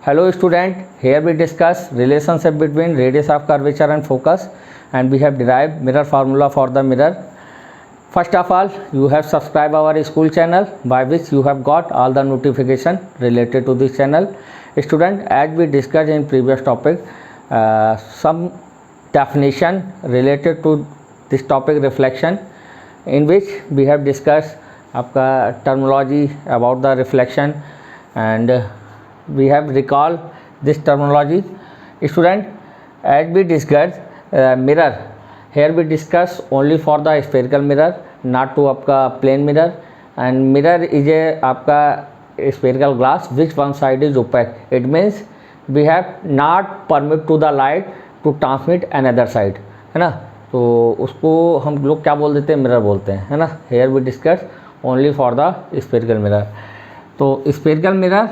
Hello student, here we discuss relationship between radius of curvature and focus, and we have derived mirror formula for the mirror. First of all, you have subscribed our school channel by which you have got all the notification related to this channel. Student, as we discussed in previous topic, some definition related to this topic reflection, in which we have discussed आपका terminology about the reflection and we have recalled this terminology. Student, as we discussed mirror, here we discuss only for the spherical mirror, not to आपका plane mirror, and mirror is a आपका spherical glass which one side is opaque. It means we have not permit to the light to transmit another side, है ना. तो उसको हम लोग क्या बोल देते हैं, मिरर बोलते हैं, है ना. Here we discuss only for the spherical mirror. तो spherical mirror,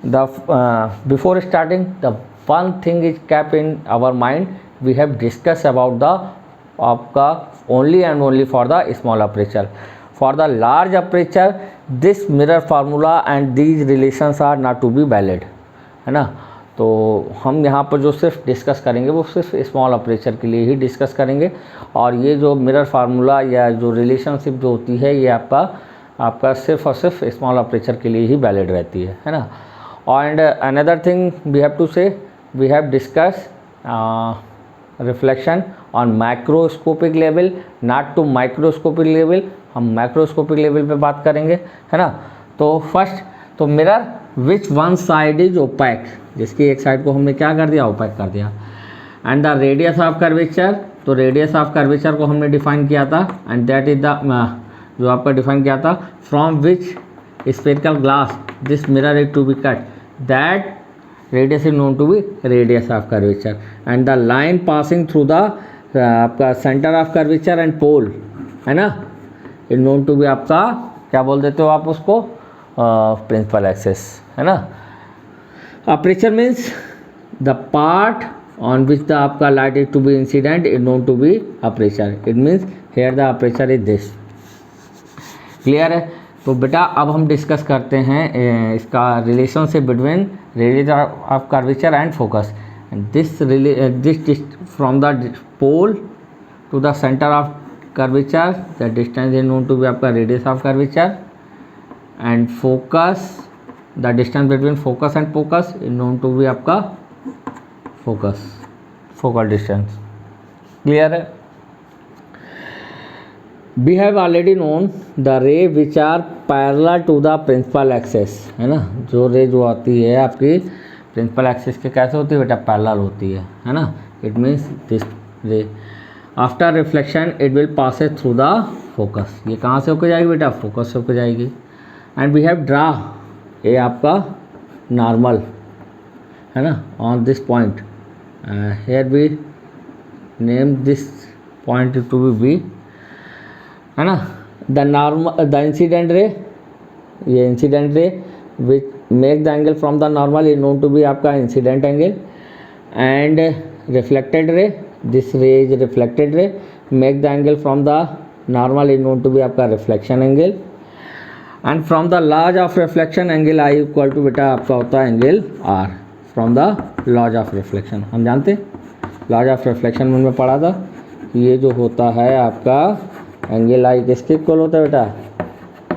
the before starting the one thing is keep in our mind, we have discuss about the आपका only and only for the small aperture. For the large aperture this mirror formula and these relations are not to be valid, है ना. तो हम यहाँ पर जो सिर्फ discuss करेंगे वो सिर्फ स्मॉल अपर्चर के लिए ही डिस्कस करेंगे, और ये जो मिरर फार्मूला या जो रिलेशनशिप जो होती है ये आपका सिर्फ और सिर्फ स्मॉल अपर्चर के लिए ही वैलिड रहती है ना. And another thing we have to say, we have discuss reflection on microscopic level, not to microscopic level. हम माइक्रोस्कोपिक लेवल पे बात करेंगे, है ना. तो फर्स्ट, तो mirror which one side is opaque, जिसकी एक साइड को हमने क्या कर दिया, ओपैक कर दिया. And the radius of curvature, तो रेडियस ऑफ कर्वेचर को हमने डिफाइन किया था, एंड दैट इज द जो आपका डिफाइन किया था, from which spherical glass this mirror is to be cut, that radius is known to be radius of curvature. And the line passing through the आपका centre of curvature and pole, है ना, is known to be आपका क्या बोल देते हो आप उसको, प्रिंसिपल एक्सिस, है ना. Aperture means the part on which the आपका light is to be incident is known to be aperture. It means here the aperture is this. Clear है. तो बेटा अब हम डिस्कस करते हैं इसका relationship between radius of curvature and focus. This from the pole to the centre of curvature, the distance is known to be आपका radius of curvature. And focus, the distance between focus and focus is known to be आपका focus, focal distance. Clear है. We have already known the ray which are parallel to the principal axis, है ना. जो रे जो आती है आपकी प्रिंसिपल एक्सिस के कैसे होती है बेटा, पैरेलल होती है ना. इट मीन्स दिस रे after reflection it will pass it through the focus. ये कहाँ से होकर जाएगी बेटा, फोकस से होकर जाएगी. एंड वी हैव ड्रा, ये आपका नॉर्मल, है ना, on this point. Here we name this point to be B, है ना. The normal, the incident ray, ये incident ray which make the angle from the normal is known to be आपका incident angle. And reflected ray, this ray is reflected ray, make the angle from the normal is known to be आपका reflection angle. And from the laws of reflection angle I equal to बेटा आपका होता है angle R. From the laws of reflection, हम जानते हैं laws of reflection में पढ़ा था, ये जो होता है आपका एंगल आई किसके इक्वल होता है बेटा,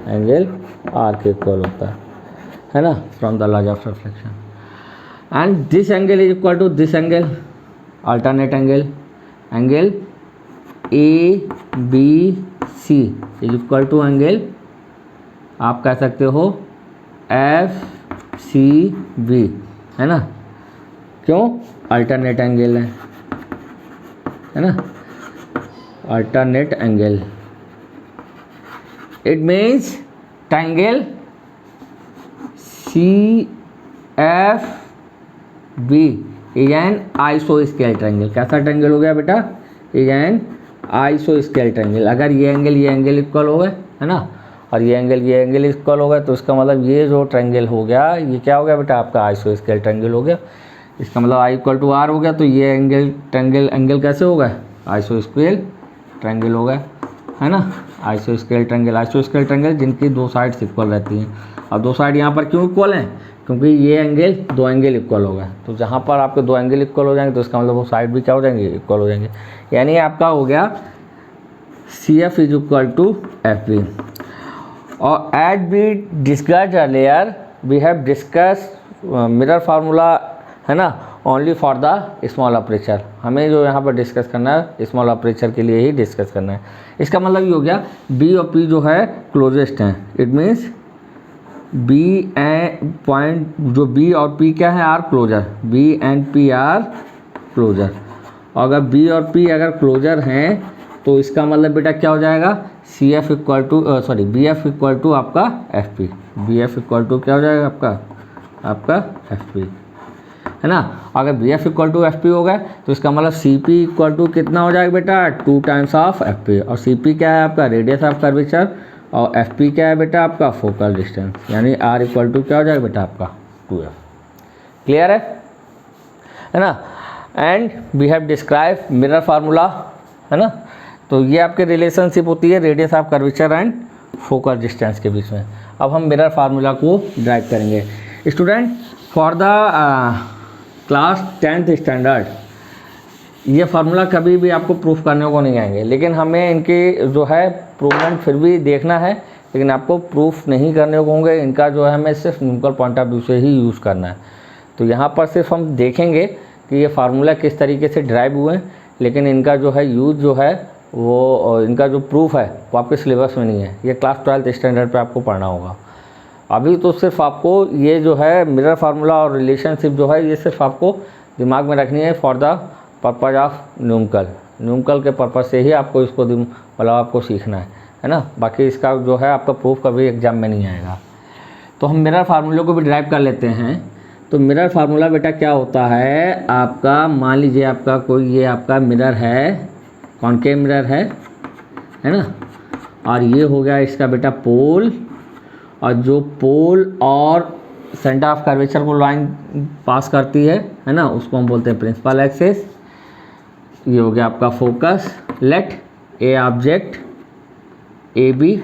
एंगल आर के इक्वल होता है ना, from the laws of reflection. And this angle is equal to this angle, alternate angle, angle A B C is equal to angle आप कह सकते हो एफ सी बी, है ना. क्यों, अल्टरनेट एंगल है ना, alternate angle. It means triangle C F B is an आइसोस्केल ट्रायंगल. कैसा ट्रायंगल हो गया बेटा, इज एन आइसोस्केल ट्रायंगल. अगर ये एंगल इक्वल हो गए, है ना, और ये एंगल इक्वल हो गया, तो इसका मतलब ये जो ट्रायंगल हो गया ये क्या हो गया बेटा, आपका आइसोस्केल ट्रायंगल हो गया. इसका मतलब आई इक्वल टू आर हो गया. तो ये एंगल कैसे हो गया, आइसोस्केल ट्रायंगल हो गया, है ना. आइसोस्केल ट्रायंगल जिनकी दो साइड्स इक्वल रहती हैं. अब दो साइड यहाँ पर क्यों इक्वल हैं, क्योंकि ये एंगल, दो एंगल इक्वल हो गए, तो जहाँ पर आपके दो एंगल इक्वल हो जाएंगे तो इसका मतलब वो साइड भी क्या हो जाएंगे, इक्वल हो जाएंगे। यानी आपका हो गया CF is equal to FB। और as we discuss earlier we have discuss mirror formula, है ना, only for the small aperture. हमें जो यहाँ पर डिस्कस करना है स्मॉल अपर्चर के लिए ही डिस्कस करना है। इसका मतलब ये हो गया B और P जो है क्लोजेस्ट हैं, it means B and point जो B और P क्या है, are closer, B and P are closer. और अगर B और P अगर क्लोजर हैं तो इसका मतलब बेटा क्या हो जाएगा, CF equal to BF equal to आपका FP। BF इक्वल टू क्या हो जाएगा आपका FP, है ना। अगर BF इक्वल टू FP हो गया तो इसका मतलब CP इक्वल टू कितना हो जाएगा बेटा, 2 टाइम्स ऑफ FP। और CP क्या है आपका, रेडियस ऑफ कर्वेचर, और FP क्या है बेटा आपका, फोकल डिस्टेंस। यानी R इक्वल टू क्या हो जाएगा बेटा आपका 2F। क्लियर है ना। And we have describe mirror formula, है ना। तो ये आपके रिलेशनशिप होती है radius of curvature and focal distance के बीच में। अब हम मिरर फार्मूला को ड्राइव करेंगे। Student, for the class 10th standard ये फार्मूला कभी भी आपको प्रूफ करने को नहीं आएंगे, लेकिन हमें इनके जो है प्रूवमेंट फिर भी देखना है, लेकिन आपको प्रूफ नहीं करने को होंगे। इनका जो है हमें सिर्फ न्यूमेरिकल पॉइंट ऑफ व्यू से ही यूज़ करना है। तो यहाँ पर सिर्फ हम देखेंगे कि ये फार्मूला किस तरीके से ड्राइव हुए हैं, लेकिन इनका जो है यूज़ जो है वो, इनका जो प्रूफ है वो आपके सिलेबस में नहीं है। ये क्लास 12th स्टैंडर्ड पे आपको पढ़ना होगा। अभी तो सिर्फ आपको ये जो है मिरर फार्मूला और रिलेशनशिप जो है ये सिर्फ आपको दिमाग में रखनी है for the purpose of numerical के पर्पज़ से ही आपको इसको मतलब आपको सीखना है ना। बाकी इसका जो है आपका प्रूफ कभी एग्जाम में नहीं आएगा। तो हम मिरर फार्मूले को भी ड्राइव कर लेते हैं। तो मिरर फार्मूला बेटा क्या होता है आपका, मान लीजिए आपका कोई ये आपका मिरर है, कॉनकेव मिरर है ना, और ये हो गया इसका बेटा पोल, और जो पोल और सेंटर ऑफ कर्वेचर को लाइन पास करती है ना, उसको हम बोलते हैं प्रिंसिपल एक्सिस। ये हो गया आपका focus. Let a object AB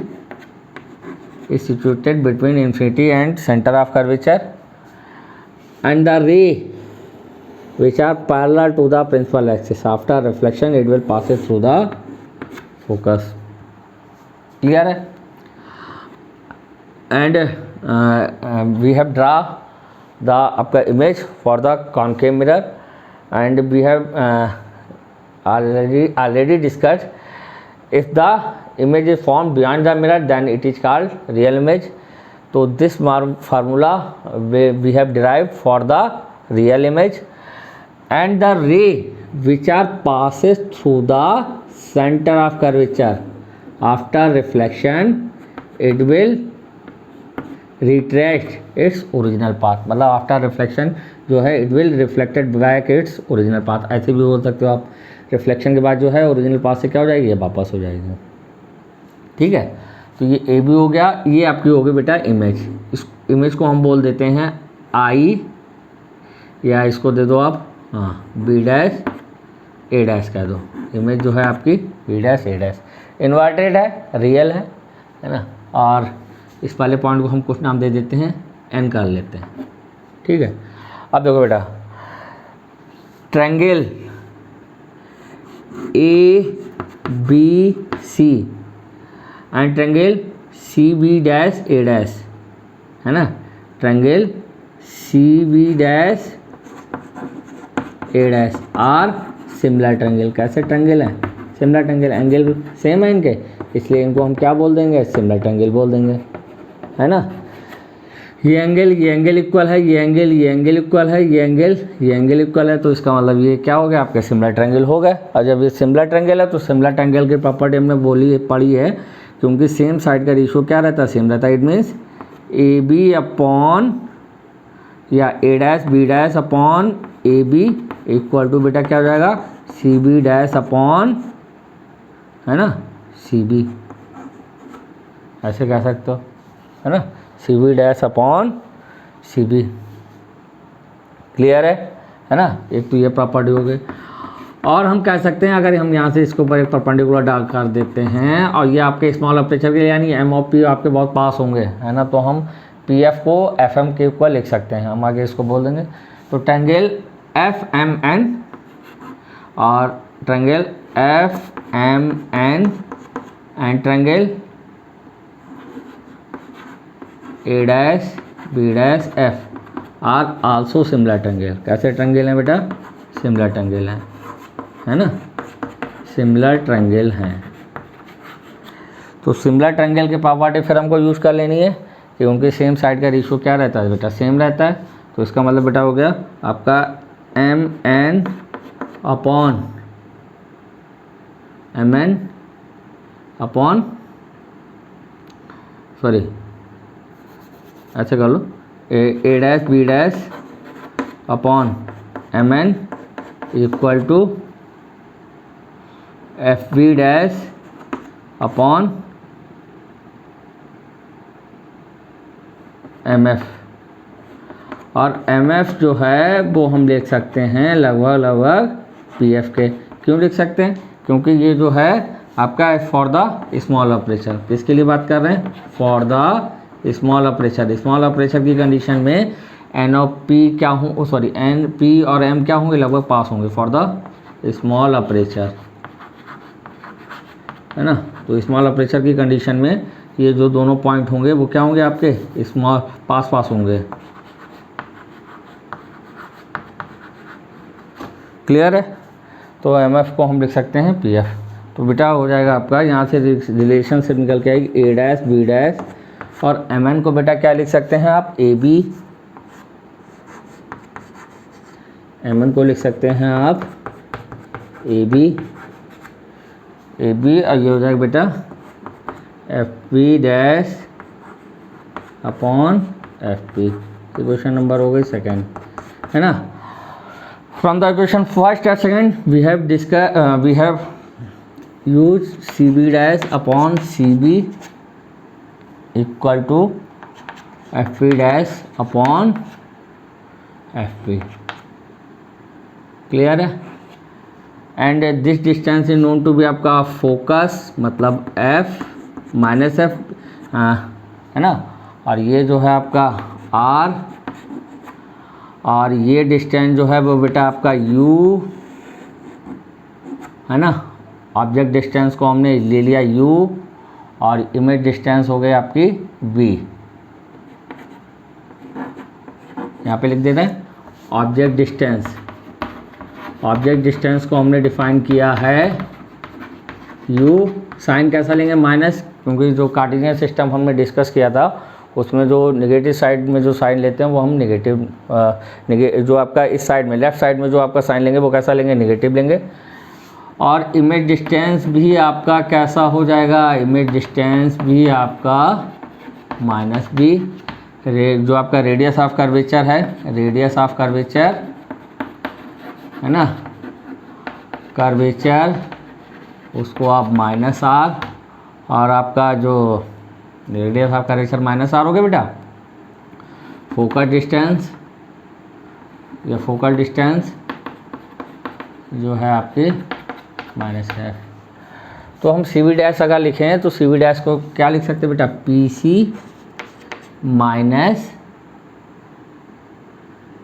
is situated between infinity and center of curvature, and the ray which are parallel to the principal axis, after reflection it will passes through the focus. Clear है? And we have draw the आपका image for the concave mirror, and we have already discussed if the image is formed beyond the mirror then it is called real image. So this formula we have derived for the real image, and the ray which are passes through the center of curvature, after reflection it will retrace its original path। मतलब after reflection जो है it will reflected back it's original path. ऐसे भी बोल सकते हो आप, reflection के बाद जो है ओरिजिनल पाथ से क्या हो जाएगी, ये वापस हो जाएगी। ठीक है, तो ये AB हो गया। ये आपकी हो गई बेटा इमेज। इस इमेज को हम बोल देते हैं I, या इसको दे दो आप B डैश A डैश कह दो। इमेज जो है आपकी B dash A dash inverted है, रियल है ना। और इस वाले पॉइंट को हम कुछ नाम दे देते हैं, N कर लेते हैं। ठीक है, अब देखो बेटा, triangle ABC and triangle CB dash A dash, है ना। Triangle CB dash A dash are similar triangle. कैसे ट्रायंगल है, सिमिलर ट्रायंगल, एंगल सेम है इनके, इसलिए इनको हम क्या बोल देंगे, सिमिलर ट्रायंगल बोल देंगे, है ना। ये एंगल इक्वल है, ये एंगल इक्वल है, ये एंगल इक्वल है, तो इसका मतलब ये क्या हो गया आपका सिमिलर ट्रायंगल हो गया। और जब ये सिमिलर ट्रायंगल है तो सिमिलर ट्रायंगल की प्रॉपर्टी हमने पढ़ी है, क्योंकि सेम साइड का रेशियो क्या रहता है, सेम रहता है। इट मीन्स AB अपॉन या A dash B dash upon AB equal to बेटा क्या हो जाएगा, CB डैश अपॉन, है ना, CB। ऐसे कह सकते हो, है ना, CB dash upon CB। Clear है ना। एक तो ये प्रॉपर्टी हो गई। और हम कह सकते हैं अगर हम यहाँ से इसके ऊपर एक परपेंडिकुलर डाल कर देते हैं, और ये आपके स्मॉल अपर्चर के लिए यानी M और P आपके बहुत पास होंगे, है ना, तो हम पी एफ को एफ एम के इक्वल लिख सकते हैं, हम आगे इसको बोल देंगे। तो ट्रायंगल एफ एम एन और triangle F M N and triangle A dash B dash F are also similar triangle. कैसे ट्रायंगल हैं बेटा? सिमिलर ट्रायंगल हैं, है ना, सिमिलर ट्रायंगल हैं। तो सिमिलर ट्रायंगल के प्रॉपर्टी फिर हमको यूज़ कर लेनी है कि उनके सेम साइड का रेशियो क्या रहता है बेटा? सेम रहता है। तो इसका मतलब बेटा हो गया आपका M N upon M N upon sorry ऐसे कर लो, A dash B dash upon M N equal to F B dash upon M F. और एम एफ जो है वो हम लिख सकते हैं लगभग पी एफ के। क्यों लिख सकते हैं? क्योंकि ये जो है आपका फॉर द स्मॉल ऑपरेशन, किसके लिए बात कर रहे हैं? For the small operation. Small operation की कंडीशन में एन ऑफ पी क्या हो, सॉरी एन पी और एम क्या होंगे? लगभग पास होंगे फॉर द स्मॉल ऑपरेशन, है ना। तो स्मॉल ऑपरेशन की कंडीशन में ये जो दोनों पॉइंट होंगे वो क्या होंगे? आपके स्मॉल पास होंगे। क्लियर है? तो एम एफ को हम लिख सकते हैं पी एफ। तो बेटा हो जाएगा आपका यहाँ से रिलेशनशिप निकल के आएगी ए डैश बी डैश और एम एन को बेटा क्या लिख सकते हैं आप? A B. एम एन को लिख सकते हैं आप ए बी और ये हो जाएगा बेटा F B dash upon F P. Question number हो गई सेकेंड, है ना। From the equation first and second we have use C B dash upon C B equal to F P dash upon F P. Clear है? And this distance is known to be आपका focus, मतलब F minus F, है ना। और ये जो है आपका आर और ये डिस्टेंस जो है वो बेटा आपका यू, है ना। ऑब्जेक्ट डिस्टेंस को हमने ले लिया यू और इमेज डिस्टेंस हो गई आपकी वी। यहाँ पे लिख देते हैं ऑब्जेक्ट डिस्टेंस। ऑब्जेक्ट डिस्टेंस को हमने डिफाइन किया है u। साइन कैसा लेंगे? माइनस, क्योंकि जो कार्टेशियन सिस्टम हमने डिस्कस किया था उसमें जो नेगेटिव साइड में जो साइन लेते हैं वो हम नेगेटिव, जो आपका इस साइड में लेफ्ट साइड में जो आपका साइन लेंगे वो कैसा लेंगे? नेगेटिव लेंगे। और इमेज डिस्टेंस भी आपका कैसा हो जाएगा? इमेज डिस्टेंस भी आपका माइनस बी। जो आपका रेडियस ऑफ कर्वेचर है, रेडियस ऑफ कर्वेचर, है ना, कर्वेचर उसको आप माइनस आर, और आपका जो radius of curvature minus R हो गया बेटा। फोकल डिस्टेंस, या फोकल डिस्टेंस जो है आपकी माइनस है। तो हम सी वी डैश अगर लिखें तो सी वी डैश को क्या लिख सकते हैं बेटा? P C minus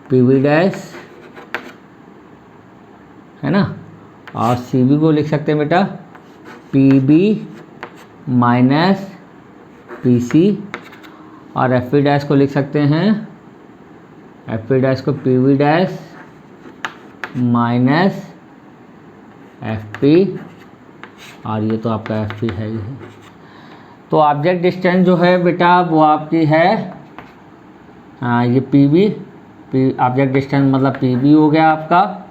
P V dash, है ना। और सी बी को लिख सकते हैं बेटा P B minus P C, और एफ पी डैश को लिख सकते हैं, एफ पी डैश को P V dash minus F P, और ये तो आपका एफ पी है ही है। तो ऑब्जेक्ट डिस्टेंस जो है बेटा वो आपकी है ये पी बी, ऑब्जेक्ट डिस्टेंस मतलब पी बी हो गया आपका,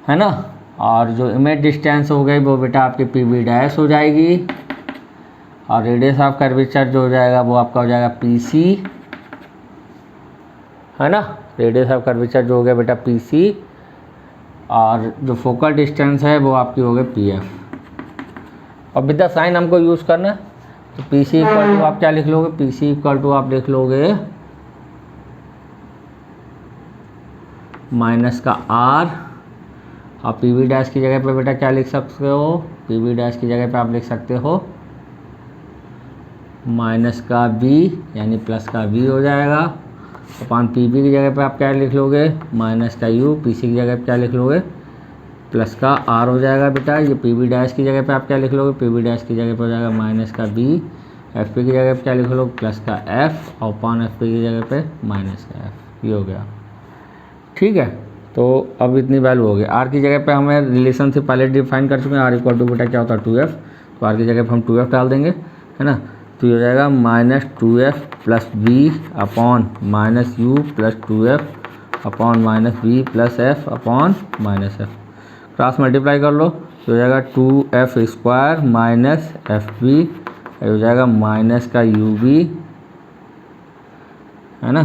है ना। और जो इमेज डिस्टेंस हो गई वो बेटा आपकी पी बी डैश हो जाएगी, और रेडियस ऑफ कर्वेचर जो हो जाएगा वो आपका हो जाएगा पी सी, है ना। रेडियस ऑफ कर्वेचर जो हो गया बेटा पी सी, और जो फोकल डिस्टेंस है वो आपकी हो गई पी एफ। और विद द साइन हमको यूज़ करना है, तो पी सी इक्वल टू आप क्या लिख लोगे? पी सी इक्वल टू आप लिख लोगे माइनस का आर, और पी वी डैश की जगह पे बेटा क्या लिख सकते हो? पी वी डैश की जगह पे आप लिख सकते हो माइनस का बी यानी प्लस का बी हो जाएगा अपॉन पी बी की जगह पे आप क्या लिख लोगे, माइनस का यू, पी सी की जगह पे क्या लिख लोगे, प्लस का आर हो जाएगा बेटा। ये पी बी डैश की जगह पे आप क्या लिख लोगे, पी बी डैश की जगह पे हो जाएगा माइनस का बी, एफ पी की जगह पे क्या लिख लोगे, प्लस का एफ और अपॉन एफ पी की जगह पे माइनस का एफ। ये हो गया, ठीक है। तो अब इतनी वैल्यू हो गई। आर की जगह पे हमें रिलेशनशिप पहले डिफाइन कर चुके हैं, आर इक्वल टू बेटा क्या होता है 2f, तो आर की जगह पे हम 2f डाल देंगे, है ना। तो ये हो जाएगा minus 2f plus B upon minus U plus 2f upon minus B plus F upon minus F. Cross multiply कर लो तो हो जाएगा 2f square minus F B, हो जाएगा माइनस का यू बी, है ना,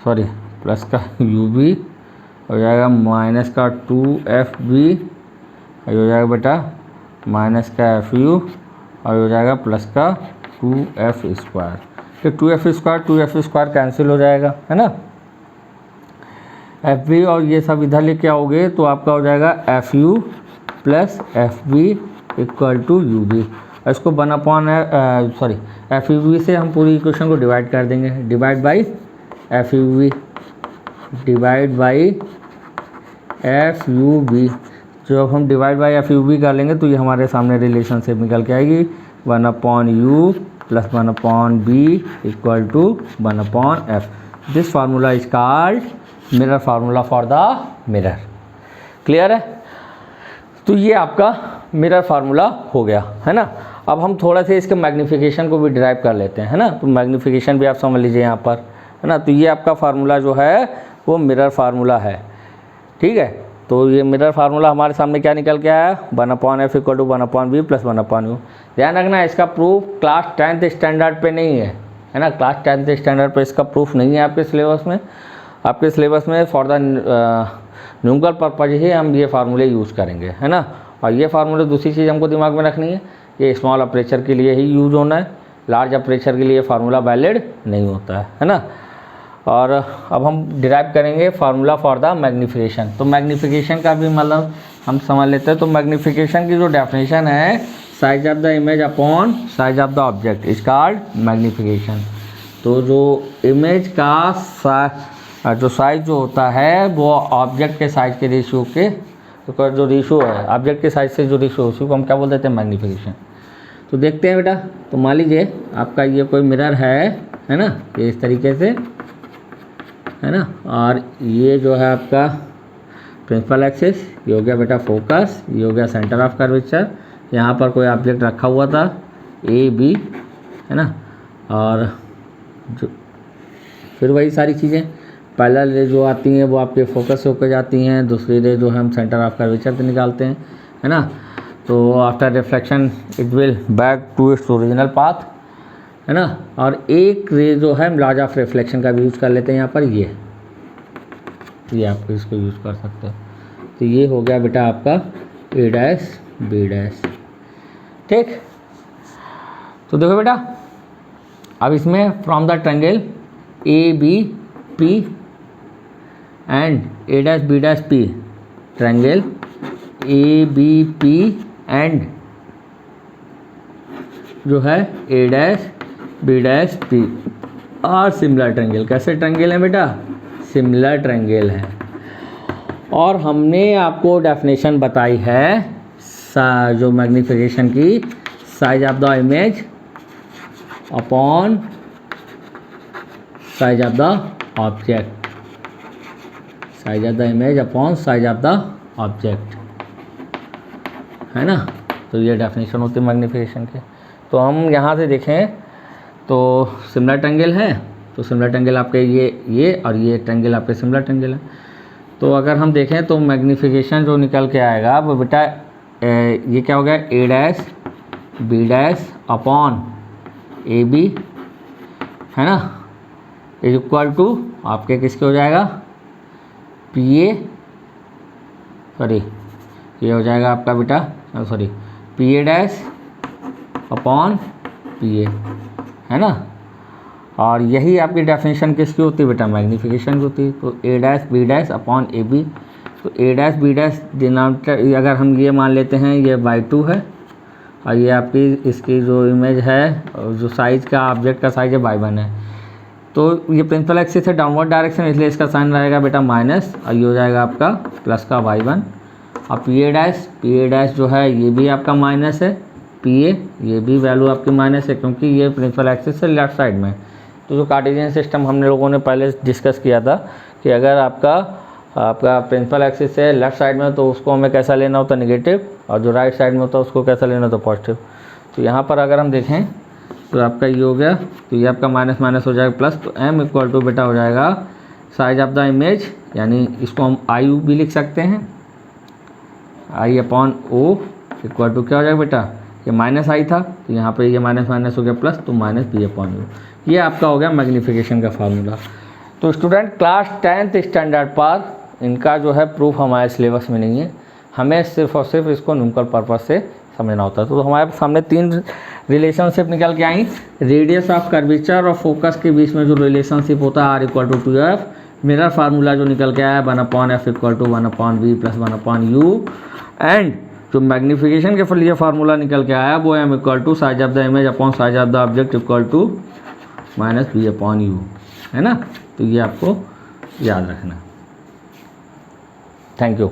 सॉरी प्लस का यू बी हो जाएगा माइनस का 2fb, हो जाएगा बेटा माइनस का fu और हो जाएगा प्लस का 2f स्क्वायर। तो 2f स्क्वायर कैंसिल हो जाएगा, है ना। fb और ये सब इधर लेके आओगे तो आपका हो जाएगा fu plus fb equal to U B. इसको 1 अपॉन सॉरी fub से हम पूरी इक्वेशन को डिवाइड कर देंगे, divide by fub, divide by fub। जो हम डिवाइड बाई fub कर लेंगे तो ये हमारे सामने रिलेशनशिप निकल के आएगी 1 upon U plus 1 upon B equal to 1 upon F. This formula is called mirror formula for the mirror. Clear है। तो ये आपका मिरर फार्मूला हो गया, है ना। अब हम थोड़ा सा इसके मैग्नीफिकेशन को भी डिराइव कर लेते हैं, है ना। तो मैग्नीफिकेशन भी आप समझ लीजिए यहाँ पर, है ना। तो ये आपका फार्मूला जो है वो मिरर फार्मूला है, ठीक है। तो ये मिरर फार्मूला हमारे सामने क्या निकल के आया, 1 upon F equal to 1 upon B plus 1 upon U. ध्यान रखना इसका प्रूफ क्लास 10th स्टैंडर्ड पे नहीं है ना। क्लास 10th स्टैंडर्ड पे इसका प्रूफ नहीं है आपके सिलेबस में। आपके सिलेबस में फॉर द न्यूमेरिकल पर्पज ही हम ये फार्मूले यूज़ करेंगे, है ना। और ये फार्मूले दूसरी चीज़ हमको दिमाग में रखनी है, ये स्मॉल अपर्चर के लिए ही यूज होना है, लार्ज अपर्चर के लिए फार्मूला वैलिड नहीं होता है ना। और अब हम डिराइव करेंगे फार्मूला फॉर द मैग्नीफिकेशन। तो मैग्नीफिकेशन का भी मतलब हम समझ लेते हैं। तो मैग्नीफिकेशन की जो डेफिनेशन है, size of the image upon size of the object is called magnification. तो जो इमेज का जो साइज जो होता है वो ऑब्जेक्ट के साइज के रेशियो के तो जो रेशियो है ऑब्जेक्ट के साइज से जो रेशियो उसी को हम क्या बोल देते हैं, मैग्नीफिकेशन। तो देखते हैं बेटा। तो मान लीजिए आपका ये कोई मिरर है ना, ये इस तरीके से, है ना। और ये जो है आपका प्रिंसिपल एक्सिस, ये हो गया बेटा फोकस, ये हो गया सेंटर ऑफ कर्वेचर। यहाँ पर कोई ऑब्जेक्ट रखा हुआ था ए बी, है ना। और जो फिर वही सारी चीज़ें, पहला रे जो आती हैं वो आपके फोकस से होकर जाती हैं, दूसरी रे जो हम सेंटर ऑफ कर्वेचर से निकालते हैं, है ना। तो after reflection it will back to its original path, है ना। और एक रे जो है लॉज ऑफ रिफ्लेक्शन का भी यूज़ कर लेते हैं यहाँ पर, ये आप इसको यूज़ कर सकते हो। तो ये हो गया बेटा आपका ए डैश बी डैश, ठीक। तो देखो बेटा, अब इसमें from the triangle A B P and A dash B dash P, triangle A B P and जो है A dash B dash P और सिमिलर ट्रायंगल। कैसे ट्रायंगल है बेटा, सिमिलर ट्रायंगल है। और हमने आपको डेफिनेशन बताई है जो मैग्नीफिकेशन की, size of the image upon size of the object, size of the image upon size of the object, है ना। तो ये डेफिनेशन होती है मैग्नीफिकेशन के। तो हम यहाँ से देखें तो सिमिलर ट्रायंगल है, तो सिमिलर ट्रायंगल आपके ये और ये ट्रायंगल आपके सिमिलर ट्रायंगल है। तो अगर हम देखें तो मैग्नीफिकेशन जो निकल के आएगा वो बेटा ये क्या हो गया, A dash B dash upon A B, है ना, इज इक्वल टू आपके किसके हो जाएगा, पी ए, सॉरी ये हो जाएगा आपका बेटा sorry P A dash upon P A, है ना। और यही आपकी डेफिनेशन किसकी होती है बेटा, मैग्नीफिकेशन की होती है। तो A dash B dash upon A B, तो A dash B dash denominator अगर हम ये मान लेते हैं ये बाई 2 है और ये आपकी इसकी जो इमेज है जो साइज़ का ऑब्जेक्ट का साइज़ है y1 है। तो ये प्रिंसिपल एक्सिस है डाउनवर्ड डायरेक्शन, इसलिए इसका साइन रहेगा बेटा माइनस, और ये हो जाएगा आपका प्लस का y1। और पी ए डैश जो है ये भी आपका माइनस है, पी ए ये भी वैल्यू आपकी माइनस है क्योंकि ये प्रिंसिपल एक्सिस से लेफ्ट साइड में। तो जो कार्टेशियन सिस्टम हमने लोगों ने पहले डिस्कस किया था कि अगर आपका प्रिंसिपल एक्सिस से लेफ्ट साइड में तो उसको हमें कैसा लेना होता है नेगेटिव, और जो राइट साइड में होता है उसको कैसा लेना होता है पॉजिटिव। तो यहाँ पर अगर हम देखें तो आपका ये हो गया, तो ये आपका माइनस माइनस हो जाएगा प्लस, तो m इक्वल टू बेटा हो जाएगा साइज ऑफ द इमेज, यानी इसको हम आई यू भी लिख सकते हैं, आई अपॉन ओ इक्वल टू क्या हो जाएगा बेटा, ये माइनस आई था तो यहाँ पे ये माइनस माइनस हो गया प्लस, तो माइनस बी अपॉन यू। ये आपका हो गया मैग्नीफिकेशन का फार्मूला। तो स्टूडेंट क्लास 10th स्टैंडर्ड पर इनका जो है प्रूफ हमारे सिलेबस में नहीं है, हमें सिर्फ और सिर्फ इसको न्यूमेरिकल पर्पज से समझना होता है। तो हमारे सामने 3 रिलेशनशिप निकल के आई, रेडियस ऑफ कर्वेचर और फोकस के बीच में जो रिलेशनशिप होता है R equal to 2f, mirror formula जो निकल के आया 1/f equal to 1/v plus 1/u, and जो मैग्नीफिकेशन के लिए फार्मूला निकल के आया वो m equal to size of the image upon size of the object equal to minus B upon U, है ना। तो ये आपको याद रखना। Thank you.